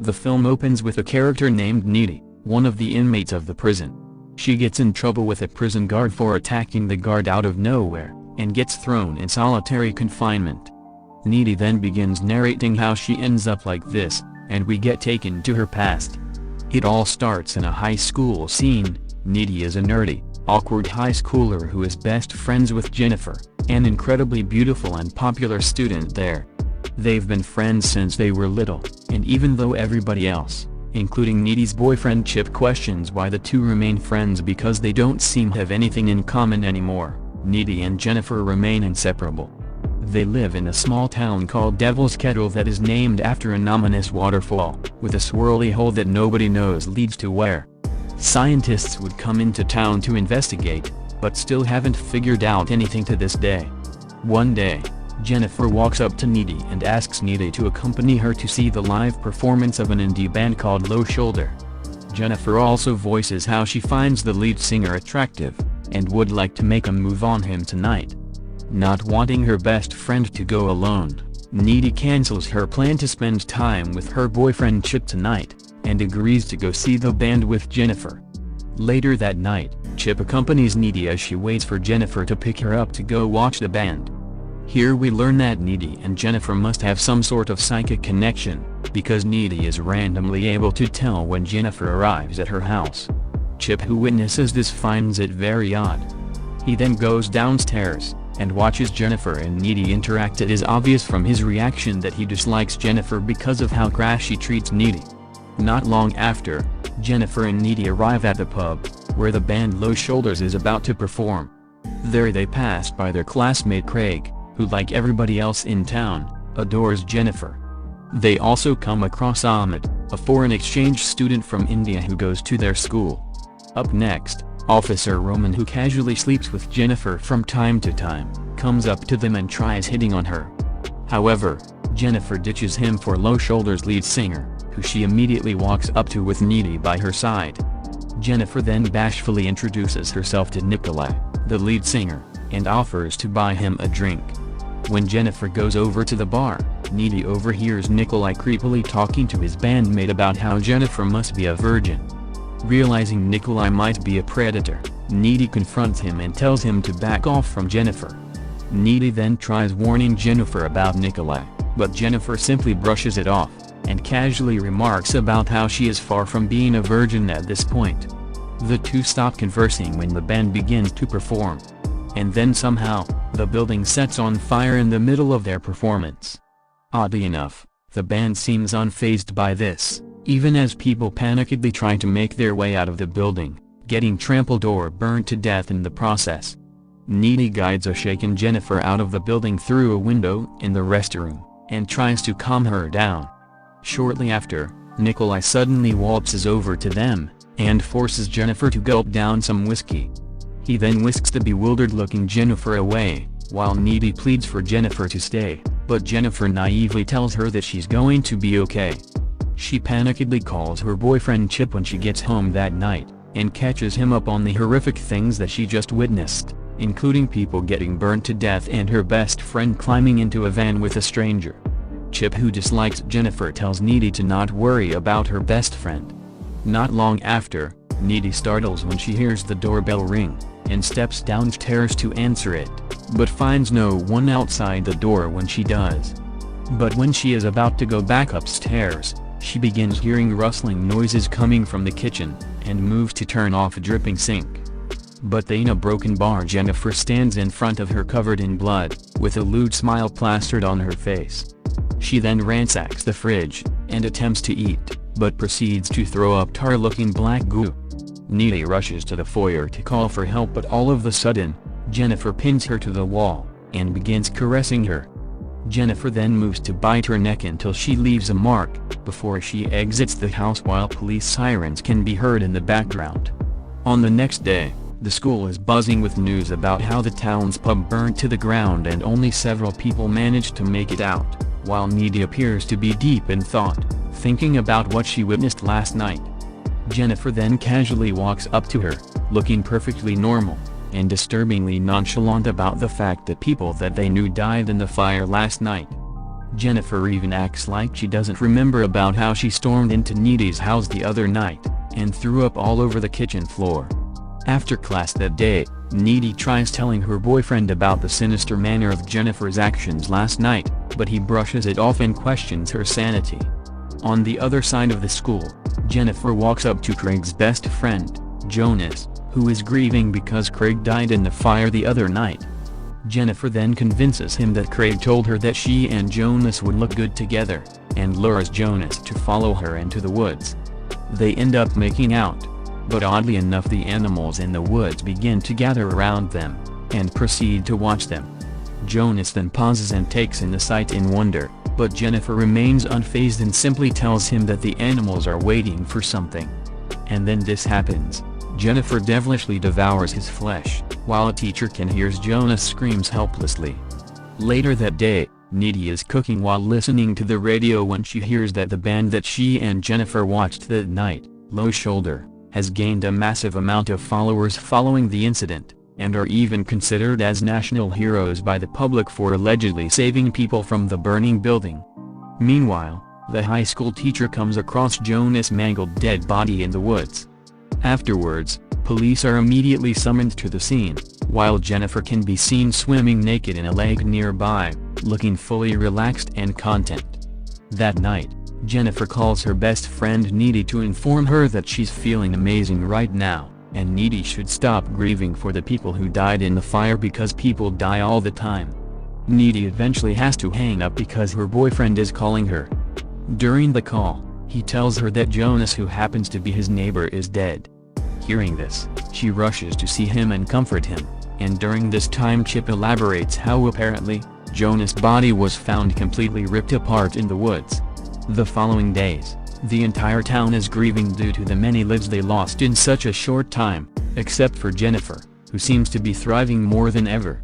The film opens with a character named Needy, one of the inmates of the prison. She gets in trouble with a prison guard for attacking the guard out of nowhere, and gets thrown in solitary confinement. Needy then begins narrating how she ends up like this, and we get taken to her past. It all starts in a high school scene. Needy is a nerdy, awkward high schooler who is best friends with Jennifer, an incredibly beautiful and popular student there. They've been friends since they were little, and even though everybody else, including Needy's boyfriend Chip, questions why the two remain friends because they don't seem to have anything in common anymore, Needy and Jennifer remain inseparable. They live in a small town called Devil's Kettle that is named after an ominous waterfall, with a swirly hole that nobody knows leads to where. Scientists would come into town to investigate, but still haven't figured out anything to this day. One day, Jennifer walks up to Needy and asks Needy to accompany her to see the live performance of an indie band called Low Shoulder. Jennifer also voices how she finds the lead singer attractive, and would like to make a move on him tonight. Not wanting her best friend to go alone, Needy cancels her plan to spend time with her boyfriend Chip tonight, and agrees to go see the band with Jennifer. Later that night, Chip accompanies Needy as she waits for Jennifer to pick her up to go watch the band. Here we learn that Needy and Jennifer must have some sort of psychic connection, because Needy is randomly able to tell when Jennifer arrives at her house. Chip, who witnesses this, finds it very odd. He then goes downstairs and watches Jennifer and Needy interact. It is obvious from his reaction that he dislikes Jennifer because of how crass she treats Needy. Not long after, Jennifer and Needy arrive at the pub, where the band Low Shoulders is about to perform. There they pass by their classmate Craig, who, like everybody else in town, adores Jennifer. They also come across Ahmed, a foreign exchange student from India who goes to their school. Up next, Officer Roman, who casually sleeps with Jennifer from time to time, comes up to them and tries hitting on her. However, Jennifer ditches him for Low Shoulders' lead singer, who she immediately walks up to with Needy by her side. Jennifer then bashfully introduces herself to Nikolai, the lead singer, and offers to buy him a drink. When Jennifer goes over to the bar, Needy overhears Nikolai creepily talking to his bandmate about how Jennifer must be a virgin. Realizing Nikolai might be a predator, Needy confronts him and tells him to back off from Jennifer. Needy then tries warning Jennifer about Nikolai, but Jennifer simply brushes it off, and casually remarks about how she is far from being a virgin at this point. The two stop conversing when the band begins to perform. And then somehow, the building sets on fire in the middle of their performance. Oddly enough, the band seems unfazed by this, even as people panickedly try to make their way out of the building, getting trampled or burned to death in the process. Needy guides a shaken Jennifer out of the building through a window in the restroom, and tries to calm her down. Shortly after, Nikolai suddenly waltzes over to them, and forces Jennifer to gulp down some whiskey. He then whisks the bewildered-looking Jennifer away, while Needy pleads for Jennifer to stay, but Jennifer naively tells her that she's going to be okay. She panikedly calls her boyfriend Chip when she gets home that night, and catches him up on the horrific things that she just witnessed, including people getting burned to death and her best friend climbing into a van with a stranger. Chip, who dislikes Jennifer, tells Needy to not worry about her best friend. Not long after, Needy startles when she hears the doorbell ring, and steps downstairs to answer it, but finds no one outside the door when she does. But when she is about to go back upstairs, she begins hearing rustling noises coming from the kitchen, and moves to turn off a dripping sink. But in a broken bar, Jennifer stands in front of her covered in blood, with a lewd smile plastered on her face. She then ransacks the fridge, and attempts to eat, but proceeds to throw up tar-looking black goo. Needy rushes to the foyer to call for help, but all of a sudden, Jennifer pins her to the wall, and begins caressing her. Jennifer then moves to bite her neck until she leaves a mark, before she exits the house while police sirens can be heard in the background. On the next day, the school is buzzing with news about how the town's pub burned to the ground and only several people managed to make it out, while Needy appears to be deep in thought, thinking about what she witnessed last night. Jennifer then casually walks up to her, looking perfectly normal, and disturbingly nonchalant about the fact that people that they knew died in the fire last night. Jennifer even acts like she doesn't remember about how she stormed into Needy's house the other night, and threw up all over the kitchen floor. After class that day, Needy tries telling her boyfriend about the sinister manner of Jennifer's actions last night, but he brushes it off and questions her sanity. On the other side of the school, Jennifer walks up to Craig's best friend, Jonas, who is grieving because Craig died in the fire the other night. Jennifer then convinces him that Craig told her that she and Jonas would look good together, and lures Jonas to follow her into the woods. They end up making out, but oddly enough the animals in the woods begin to gather around them, and proceed to watch them. Jonas then pauses and takes in the sight in wonder, but Jennifer remains unfazed and simply tells him that the animals are waiting for something. And then this happens. Jennifer devilishly devours his flesh, while a teacher can hear Jonas screams helplessly. Later that day, Needy is cooking while listening to the radio when she hears that the band that she and Jennifer watched that night, Low Shoulder, has gained a massive amount of followers following the incident, and are even considered as national heroes by the public for allegedly saving people from the burning building. Meanwhile, the high school teacher comes across Jonas' mangled dead body in the woods. Afterwards, police are immediately summoned to the scene, while Jennifer can be seen swimming naked in a lake nearby, looking fully relaxed and content. That night, Jennifer calls her best friend Needy to inform her that she's feeling amazing right now, and Needy should stop grieving for the people who died in the fire because people die all the time. Needy eventually has to hang up because her boyfriend is calling her. During the call, he tells her that Jonas, who happens to be his neighbor, is dead. Hearing this, she rushes to see him and comfort him, and during this time Chip elaborates how apparently, Jonas' body was found completely ripped apart in the woods. The following days, the entire town is grieving due to the many lives they lost in such a short time, except for Jennifer, who seems to be thriving more than ever.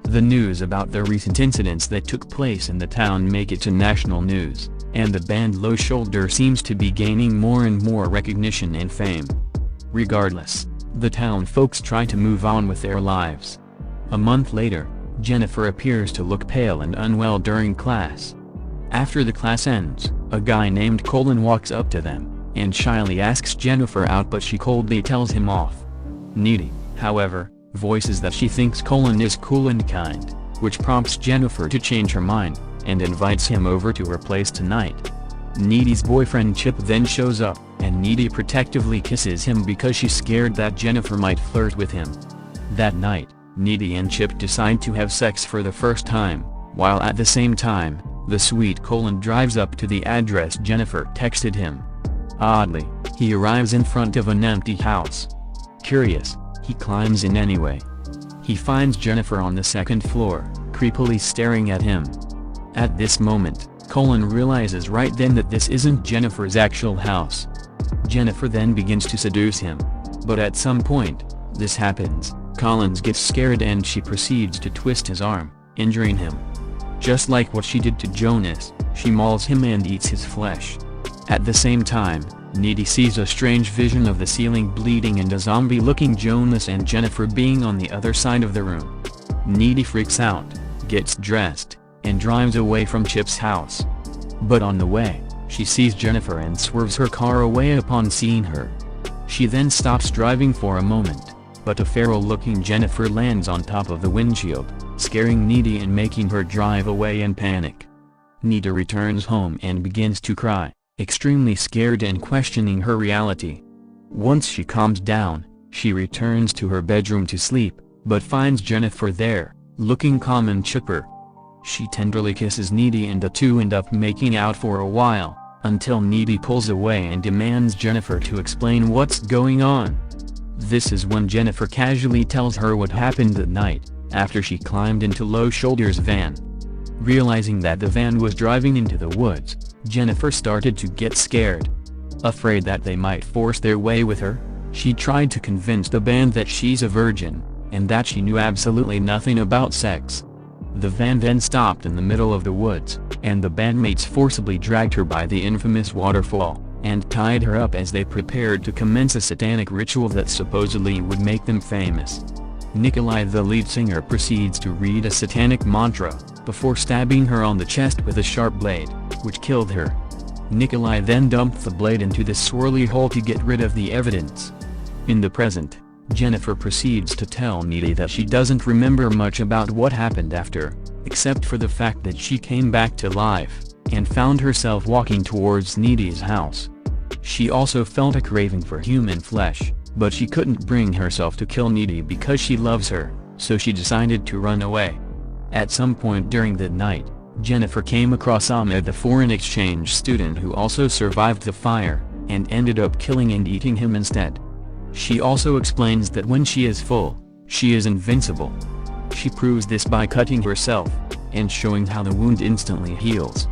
The news about the recent incidents that took place in the town make it to national news, and the band Low Shoulder seems to be gaining more and more recognition and fame. Regardless, the town folks try to move on with their lives. A month later, Jennifer appears to look pale and unwell during class. After the class ends, a guy named Colin walks up to them, and shyly asks Jennifer out, but she coldly tells him off. Needy, however, voices that she thinks Colin is cool and kind, which prompts Jennifer to change her mind, and invites him over to her place tonight. Needy's boyfriend Chip then shows up, and Needy protectively kisses him because she's scared that Jennifer might flirt with him. That night, Needy and Chip decide to have sex for the first time, while at the same time, the sweet Colin drives up to the address Jennifer texted him. Oddly, he arrives in front of an empty house. Curious, he climbs in anyway. He finds Jennifer on the second floor, creepily staring at him. At this moment, Colin realizes right then that this isn't Jennifer's actual house. Jennifer then begins to seduce him. But at some point, this happens, Colin gets scared and she proceeds to twist his arm, injuring him. Just like what she did to Jonas, she mauls him and eats his flesh. At the same time, Needy sees a strange vision of the ceiling bleeding and a zombie-looking Jonas and Jennifer being on the other side of the room. Needy freaks out, gets dressed, and drives away from Chip's house. But on the way, she sees Jennifer and swerves her car away upon seeing her. She then stops driving for a moment, but a feral-looking Jennifer lands on top of the windshield, scaring Needy and making her drive away in panic. Needy returns home and begins to cry, extremely scared and questioning her reality. Once she calms down, she returns to her bedroom to sleep, but finds Jennifer there, looking calm and chipper. She tenderly kisses Needy and the two end up making out for a while, until Needy pulls away and demands Jennifer to explain what's going on. This is when Jennifer casually tells her what happened that night, after she climbed into Low Shoulder's van. Realizing that the van was driving into the woods, Jennifer started to get scared. Afraid that they might force their way with her, she tried to convince the band that she's a virgin, and that she knew absolutely nothing about sex. The van then stopped in the middle of the woods, and the bandmates forcibly dragged her by the infamous waterfall, and tied her up as they prepared to commence a satanic ritual that supposedly would make them famous. Nikolai, the lead singer, proceeds to read a satanic mantra, before stabbing her on the chest with a sharp blade, which killed her. Nikolai then dumped the blade into the swirly hole to get rid of the evidence. In the present, Jennifer proceeds to tell Needy that she doesn't remember much about what happened after, except for the fact that she came back to life, and found herself walking towards Needy's house. She also felt a craving for human flesh, but she couldn't bring herself to kill Needy because she loves her, so she decided to run away. At some point during the night, Jennifer came across Ahmed, the foreign exchange student who also survived the fire, and ended up killing and eating him instead. She also explains that when she is full, she is invincible. She proves this by cutting herself, and showing how the wound instantly heals.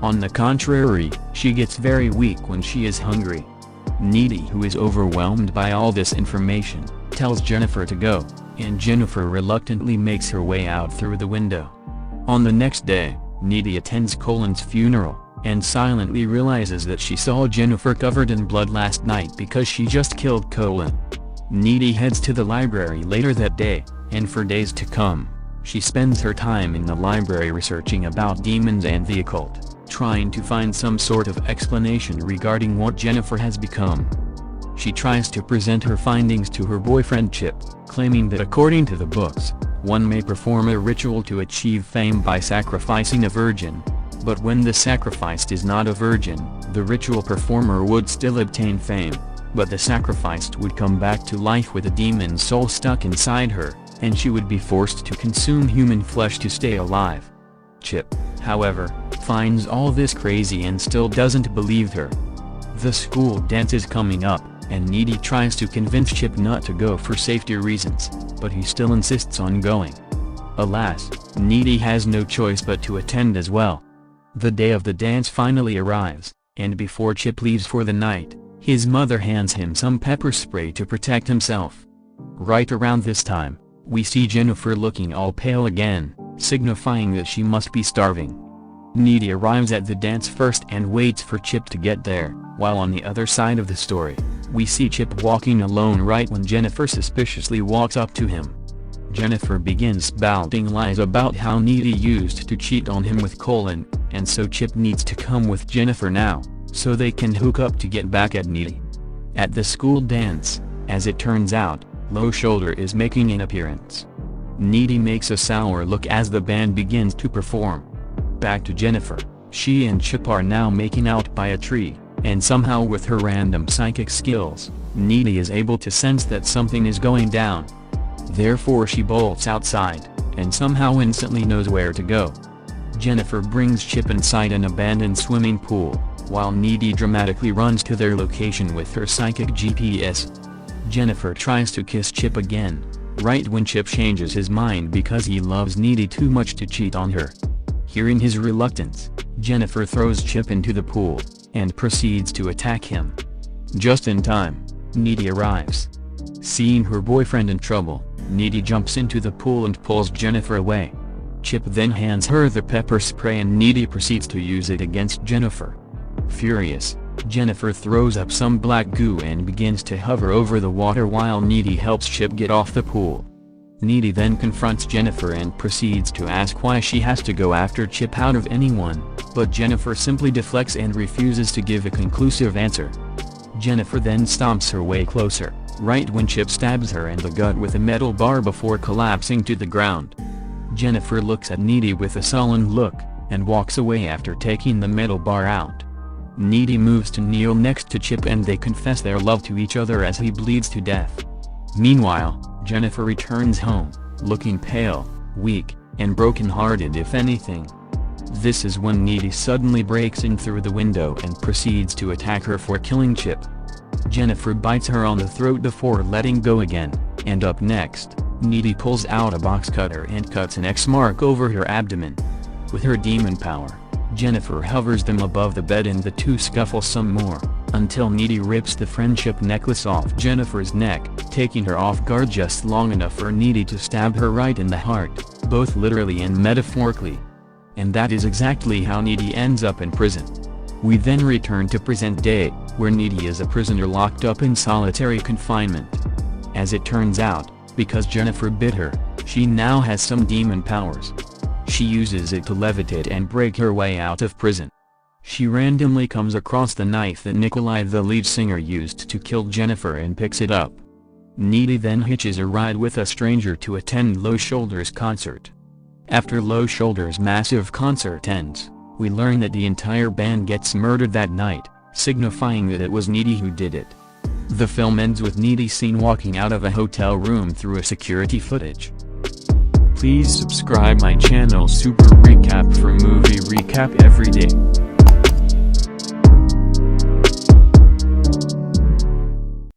On the contrary, she gets very weak when she is hungry. Needy, who is overwhelmed by all this information, tells Jennifer to go, and Jennifer reluctantly makes her way out through the window. On the next day, Needy attends Colin's funeral, and silently realizes that she saw Jennifer covered in blood last night because she just killed Colin. Needy heads to the library later that day, and for days to come, she spends her time in the library researching about demons and the occult, trying to find some sort of explanation regarding what Jennifer has become. She tries to present her findings to her boyfriend Chip, claiming that according to the books, one may perform a ritual to achieve fame by sacrificing a virgin. But when the sacrificed is not a virgin, the ritual performer would still obtain fame, but the sacrificed would come back to life with a demon's soul stuck inside her, and she would be forced to consume human flesh to stay alive. Chip, however, finds all this crazy and still doesn't believe her. The school dance is coming up, and Needy tries to convince Chip not to go for safety reasons, but he still insists on going. Alas, Needy has no choice but to attend as well. The day of the dance finally arrives, and before Chip leaves for the night, his mother hands him some pepper spray to protect himself. Right around this time, we see Jennifer looking all pale again, signifying that she must be starving. Needy arrives at the dance first and waits for Chip to get there, while on the other side of the story, we see Chip walking alone right when Jennifer suspiciously walks up to him. Jennifer begins spouting lies about how Needy used to cheat on him with Colin, and so Chip needs to come with Jennifer now, so they can hook up to get back at Needy. At the school dance, as it turns out, Low Shoulder is making an appearance. Needy makes a sour look as the band begins to perform. Back to Jennifer, she and Chip are now making out by a tree, and somehow with her random psychic skills, Needy is able to sense that something is going down. Therefore she bolts outside, and somehow instantly knows where to go. Jennifer brings Chip inside an abandoned swimming pool, while Needy dramatically runs to their location with her psychic GPS. Jennifer tries to kiss Chip again, right when Chip changes his mind because he loves Needy too much to cheat on her. Hearing his reluctance, Jennifer throws Chip into the pool, and proceeds to attack him. Just in time, Needy arrives. Seeing her boyfriend in trouble, Needy jumps into the pool and pulls Jennifer away. Chip then hands her the pepper spray and Needy proceeds to use it against Jennifer. Furious, Jennifer throws up some black goo and begins to hover over the water while Needy helps Chip get off the pool. Needy then confronts Jennifer and proceeds to ask why she has to go after Chip out of anyone, but Jennifer simply deflects and refuses to give a conclusive answer. Jennifer then stomps her way closer, right when Chip stabs her in the gut with a metal bar before collapsing to the ground. Jennifer looks at Needy with a sullen look, and walks away after taking the metal bar out. Needy moves to kneel next to Chip and they confess their love to each other as he bleeds to death. Meanwhile, Jennifer returns home, looking pale, weak, and broken-hearted if anything. This is when Needy suddenly breaks in through the window and proceeds to attack her for killing Chip. Jennifer bites her on the throat before letting go again, and up next, Needy pulls out a box cutter and cuts an X mark over her abdomen. With her demon power, Jennifer hovers them above the bed and the two scuffle some more, until Needy rips the friendship necklace off Jennifer's neck, taking her off guard just long enough for Needy to stab her right in the heart, both literally and metaphorically. And that is exactly how Needy ends up in prison. We then return to present day, where Needy is a prisoner locked up in solitary confinement. As it turns out, Because Jennifer bit her, she now has some demon powers. She uses it to levitate and break her way out of prison. She randomly comes across the knife that Nikolai the lead singer used to kill Jennifer and picks it up. Needy then hitches a ride with a stranger to attend Low Shoulders' concert. After Low Shoulders' massive concert ends, we learn that the entire band gets murdered that night, signifying that it was Needy who did it. The film ends with Needy seen walking out of a hotel room through a security footage. Please subscribe my channel Super Recap for movie recap every day.